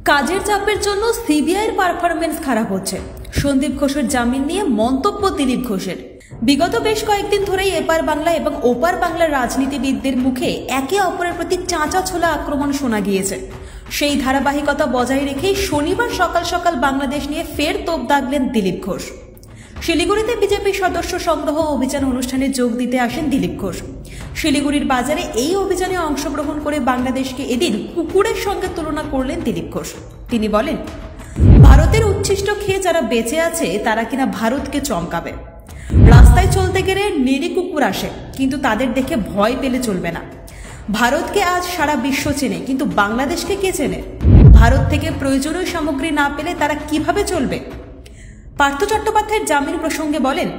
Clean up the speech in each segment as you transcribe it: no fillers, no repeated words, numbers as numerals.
কাজের চাপের জন্য সিবিআইয়ের পারফরমেন্স খারাপ হচ্ছে। সন্দীপ ঘোষের জামিন নিয়ে মন্তব্য দিলীপ ঘোষের। বিগত বেশ কয়েকদিন ধরেই এপার বাংলা এবং ওপার বাংলার রাজনীতিবিদদের মুখে একে অপরের প্রতি চাঁচা ছোলা আক্রমণ শোনা গিয়েছে। সেই ধারাবাহিকতা বজায় রেখেই শনিবার সকাল সকাল বাংলাদেশ নিয়ে ফের তোপ দাগলেন দিলীপ ঘোষ। শিলিগুড়িতে বিজেপি সদস্য সংগ্রহ অভিযান অনুষ্ঠানে যোগ দিতে আসেন দিলীপ ঘোষ। শিলিগুড়ির বাজারে এই অভিযানে অংশগ্রহণ করে বাংলাদেশকে এদিন কুকুরের সঙ্গে তুলনা করলেন দিলীপ ঘোষ। তিনি বলেন, ভারতের উচ্ছিষ্ট খেয়ে যারা বেঁচে আছে তারা কিনা ভারতকে চমকাবে। রাস্তায় চলতে গেলে নেড়ি কুকুর আসে, কিন্তু তাদের দেখে ভয় পেলে চলবে না। ভারতকে আজ সারা বিশ্ব চেনে, কিন্তু বাংলাদেশকে কে চেনে? ভারত থেকে প্রয়োজনীয় সামগ্রী না পেলে তারা কিভাবে চলবে? পার্থ চট্টোপাধ্যায়ের জামিন প্রসঙ্গে বলেন,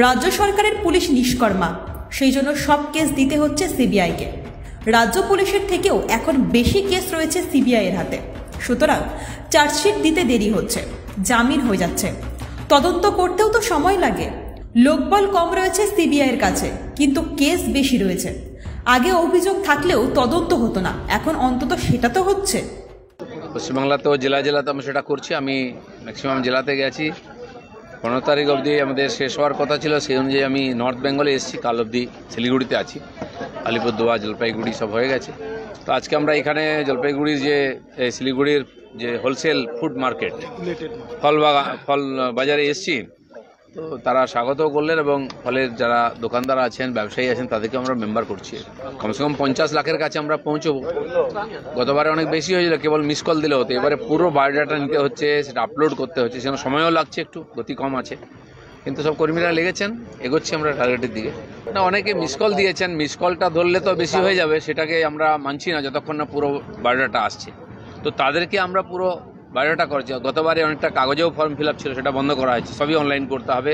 রাজ্য সরকারের পুলিশ নিষ্কর্মা, সেই জন্য সব কেস দিতে হচ্ছে সিবিআইকে। রাজ্য পুলিশের থেকেও এখন বেশি কেস রয়েছে সিবিআইয়ের হাতে, সুতরাং চার্জশিট দিতে দেরি হচ্ছে, জামিন হয়ে যাচ্ছে। তদন্ত করতেও তো সময় লাগে। লোকবল কম রয়েছে সিবিআইয়ের কাছে, কিন্তু কেস বেশি রয়েছে। আগে অভিযোগ থাকলেও তদন্ত হতো না, এখন অন্তত সেটা তো হচ্ছে। পশ্চিমবাংলাতেও জেলাতে আমরা সেটা করছি। আমি ম্যাক্সিমাম জেলাতে গেছি। 15 তারিখ অবধি আমাদের শেষ হওয়ার কথা ছিল, সেই অনুযায়ী আমি নর্থ বেঙ্গলে এসেছি। কাল অবধি শিলিগুড়িতে আছি। আলিপুরদুয়ার, জলপাইগুড়ি সব হয়ে গেছে। তো আজকে আমরা এখানে জলপাইগুড়ির যে শিলিগুড়ির যে হোলসেল ফুড মার্কেট ফল বাজারে এসেছি। তো তারা স্বাগতও করলেন এবং ফলের যারা দোকানদার আছেন, ব্যবসায়ী আছেন, তাদেরকে আমরা মেম্বার করছি। কমসে কম 50 লাখের কাছে আমরা পৌঁছবো। গতবারে অনেক বেশি হয়েছিল, কেবল মিস কল দিলে হতো। এবারে পুরো বায়োডাটা নিতে হচ্ছে, সেটা আপলোড করতে হচ্ছে, সেখানে সময়ও লাগছে, একটু গতি কম আছে, কিন্তু সব কর্মীরা লেগেছেন, এগোচ্ছি আমরা টার্গেটের দিকে। না, অনেকে মিস কল দিয়েছেন, মিস কলটা ধরলে তো বেশি হয়ে যাবে, সেটাকে আমরা মানছি না যতক্ষণ না পুরো বায়োডাটা আসছে। তো তাদেরকে আমরা পুরো বায়োডাটা করছি। গতবারে অনেকটা কাগজেও ফর্ম ফিল আপ ছিল, সেটা বন্ধ করা হয়েছে, সবই অনলাইন করতে হবে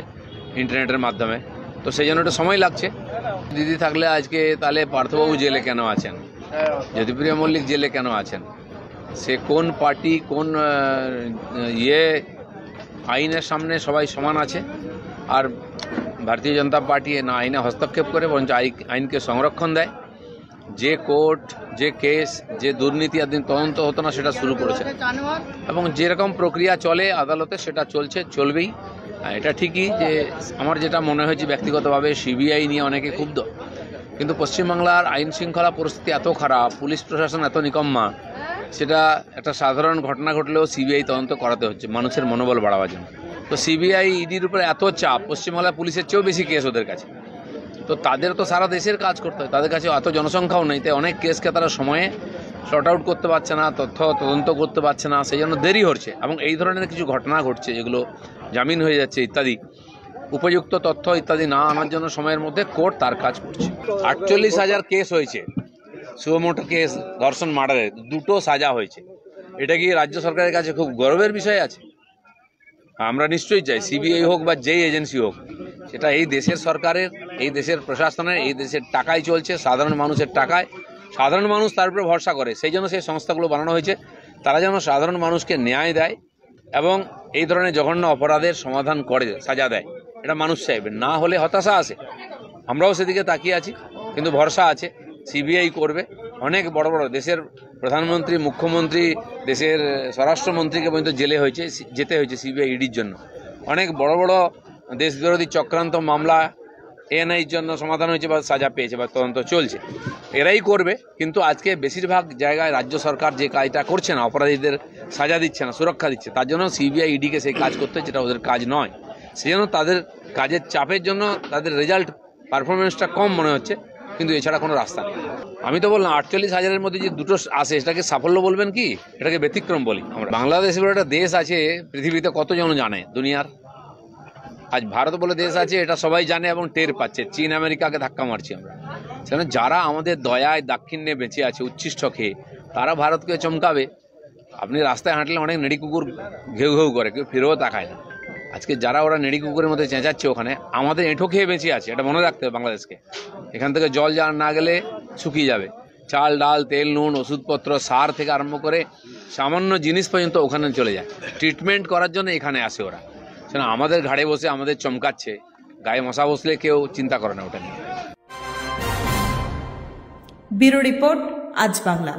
ইন্টারনেটের মাধ্যমে। তো সেই জন্য একটু সময় লাগছে। দিদি থাকলে আজকে তাহলে পার্থবাবু জেলে কেন আছেন, জ্যোতিপ্রিয় মল্লিক জেলে কেন আছেন? সে কোন পার্টি, কোন আইনের সামনে সবাই সমান আছে। আর ভারতীয় জনতা পার্টি না আইনে হস্তক্ষেপ করে, বরঞ্চ আইনকে সংরক্ষণ দেয়। যে কোর্ট, যে কেস, যে দুর্নীতি একদিন তদন্ত হতো না, সেটা শুরু করেছে। এবং যেরকম প্রক্রিয়া চলে আদালতে, সেটা চলছে, চলবেই। এটা ঠিকই যে আমার যেটা মনে হয়েছে ব্যক্তিগতভাবে, সিবিআই নিয়ে অনেকে ক্ষুব্ধ, কিন্তু পশ্চিমবাংলার আইন শৃঙ্খলা পরিস্থিতি এত খারাপ, পুলিশ প্রশাসন এত নিকম্মা, সেটা একটা সাধারণ ঘটনা ঘটলেও সিবিআই তদন্ত করাতে হচ্ছে মানুষের মনোবল বাড়াবার জন্য। তো সিবিআই ইডির উপরে এত চাপ, পশ্চিমবাংলা পুলিশের চেয়েও বেশি কেস ওদের কাছে। তো তাদের তো সারা দেশের কাজ করতে হয়, তাদের কাছে এত জনসংখ্যাও নেই, তাই অনেক কেসকে তারা সময়ে শর্ট আউট করতে পারছে না, তদন্ত করতে পারছে না, সেই জন্য দেরি হচ্ছে। এবং এই ধরনের কিছু ঘটনা ঘটছে, যেগুলো জামিন হয়ে যাচ্ছে ইত্যাদি, উপযুক্ত তথ্য ইত্যাদি না আনার জন্য সময়ের মধ্যে কোর্ট তার কাজ করছে। 48,000 কেস হয়েছে, সুমোটো কেস, ধর্ষণ, মার্ডারের 2টো সাজা হয়েছে। এটা কি রাজ্য সরকারের কাছে খুব গর্বের বিষয় আছে? আমরা নিশ্চয়ই চাই সিবিআই হোক বা যেই এজেন্সি হোক, সেটা এই দেশের সরকারের, এই দেশের প্রশাসনের, এই দেশের টাকায় চলছে, সাধারণ মানুষের টাকায়। সাধারণ মানুষ তার উপরে ভরসা করে, সেই জন্য সেই সংস্থাগুলো বানানো হয়েছে। তারা যেন সাধারণ মানুষকে ন্যায় দেয় এবং এই ধরনের জঘন্য অপরাধের সমাধান করে, সাজা দেয়, এটা মানুষ চাইবে। না হলে হতাশা আসে। আমরাও সেদিকে তাকিয়ে আছি, কিন্তু ভরসা আছে সিবিআই করবে। অনেক বড় বড় দেশের প্রধানমন্ত্রী, মুখ্যমন্ত্রী, দেশের স্বরাষ্ট্রমন্ত্রীকে পর্যন্ত যেতে হয়েছে সিবিআই ইডির জন্য। অনেক বড় বড় দেশবিরোধী চক্রান্ত মামলা এনআইর জন্য সমাধান হয়েছে বা সাজা পেয়েছে বা তদন্ত চলছে। এরাই করবে, কিন্তু আজকে বেশিরভাগ জায়গায় রাজ্য সরকার যে কাজটা করছে না, অপরাধীদের সাজা দিচ্ছে না, সুরক্ষা দিচ্ছে, তার জন্য সিবিআই ইডিকে সেই কাজ করতে হচ্ছে, যেটা ওদের কাজ নয়। সেই জন্য তাদের কাজের চাপের জন্য তাদের রেজাল্ট, পারফরমেন্সটা কম মনে হচ্ছে, কিন্তু এছাড়া কোনো রাস্তা নেই। আমি তো বললাম 48,000-এর মধ্যে যে 2টো আসে, এটাকে সাফল্য বলবেন কি? এটাকে ব্যতিক্রম বলি আমরা। বাংলাদেশ বলে একটা দেশ আছে পৃথিবীতে, কতজন জানে দুনিয়ার? আজ ভারত বলে দেশ আছে, এটা সবাই জানে এবং টের পাচ্ছে। চীন, আমেরিকাকে ধাক্কা মারছি আমরা। সেখানে যারা আমাদের দয়ায় দাক্ষিণ্যে বেঁচে আছে উচ্ছিষ্ট খেয়ে, তারা ভারতকে চমকাবে। আপনি রাস্তায় হাঁটলে অনেক নেড়ি কুকুর ঘেউ ঘেউ করে, কেউ ফিরেও তাকায় না। আজকে যারা ওরা নেড়ি কুকুরের মধ্যে চেঁচাচ্ছে, ওখানে আমাদের এঁঠো খেয়ে বেঁচে আছে, এটা মনে রাখতে হবে বাংলাদেশকে। এখান থেকে জল না গেলে শুকিয়ে যাবে। চাল, ডাল, তেল, নুন, ওষুধপত্র, সার থেকে আরম্ভ করে সামান্য জিনিস পর্যন্ত ওখানে চলে যায়। ট্রিটমেন্ট করার জন্য এখানে আসে ওরা। সেটা আমাদের ঘাড়ে বসে আমাদের চমকাচ্ছে, গায়ে মশা বসলে কেউ চিন্তা করে না ওটা নিয়ে। ব্যুরো রিপোর্ট, আজ বাংলা।